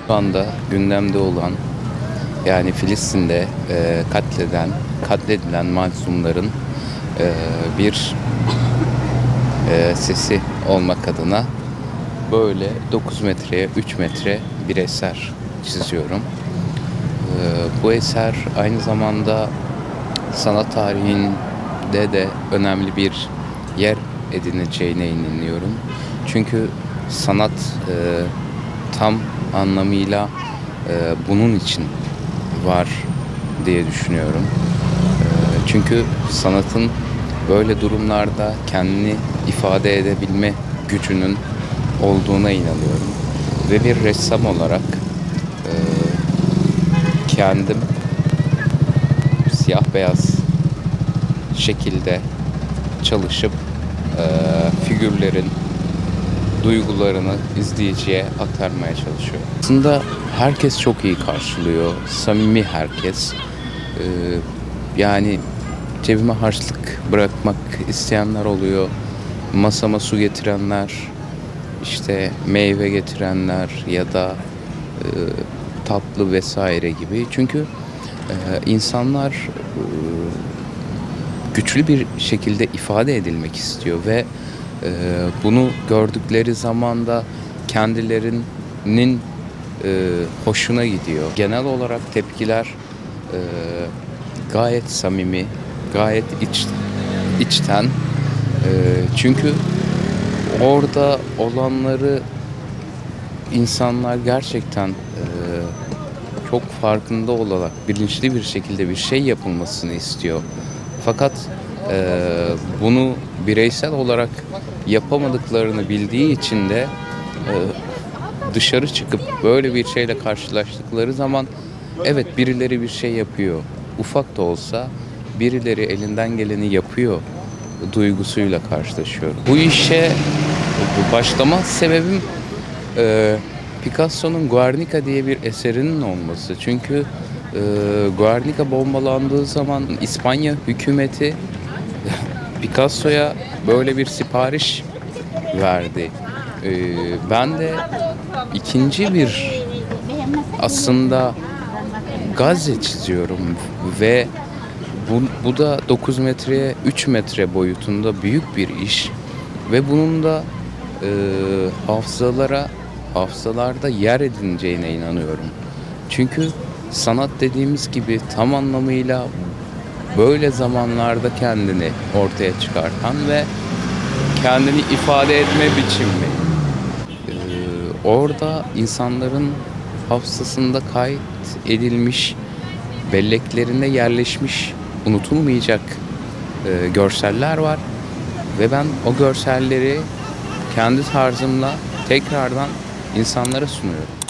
Şu anda gündemde olan, yani Filistin'de katledilen mazlumların bir sesi olmak adına böyle 9 metreye 3 metre bir eser çiziyorum. Bu eser aynı zamanda sanat tarihinde de önemli bir yer edineceğine inanıyorum. Çünkü sanat tam anlamıyla bunun için var diye düşünüyorum. Çünkü sanatın böyle durumlarda kendini ifade edebilme gücünün olduğuna inanıyorum. Ve bir ressam olarak kendim siyah beyaz şekilde çalışıp figürlerin duygularını izleyiciye aktarmaya çalışıyorum. Aslında herkes çok iyi karşılıyor, samimi herkes. Yani cebime harçlık bırakmak isteyenler oluyor, masama su getirenler, işte meyve getirenler ya da tatlı vesaire gibi. Çünkü insanlar güçlü bir şekilde ifade edilmek istiyor ve bunu gördükleri zaman da kendilerinin hoşuna gidiyor. Genel olarak tepkiler gayet samimi, gayet içten. Çünkü orada olanları insanlar gerçekten çok farkında olarak bilinçli bir şekilde bir şey yapılmasını istiyor. Fakat bunu bireysel olarak yapamadıklarını bildiği için de dışarı çıkıp böyle bir şeyle karşılaştıkları zaman evet, birileri bir şey yapıyor. Ufak da olsa birileri elinden geleni yapıyor duygusuyla karşılaşıyorum. Bu işe başlama sebebim Picasso'nun Guernica diye bir eserinin olması. Çünkü Guernica bombalandığı zaman İspanya hükümeti Picasso'ya böyle bir sipariş verdi. Ben de ikinci bir aslında Gazze çiziyorum ve bu da 9 metreye 3 metre boyutunda büyük bir iş ve bunun da hafızalarda yer edineceğine inanıyorum. Çünkü sanat dediğimiz gibi tam anlamıyla böyle zamanlarda kendini ortaya çıkartan ve kendini ifade etme biçimi. Orada insanların hafızasında kayıt edilmiş, belleklerine yerleşmiş, unutulmayacak görseller var. Ve ben o görselleri kendi tarzımla tekrardan insanlara sunuyorum.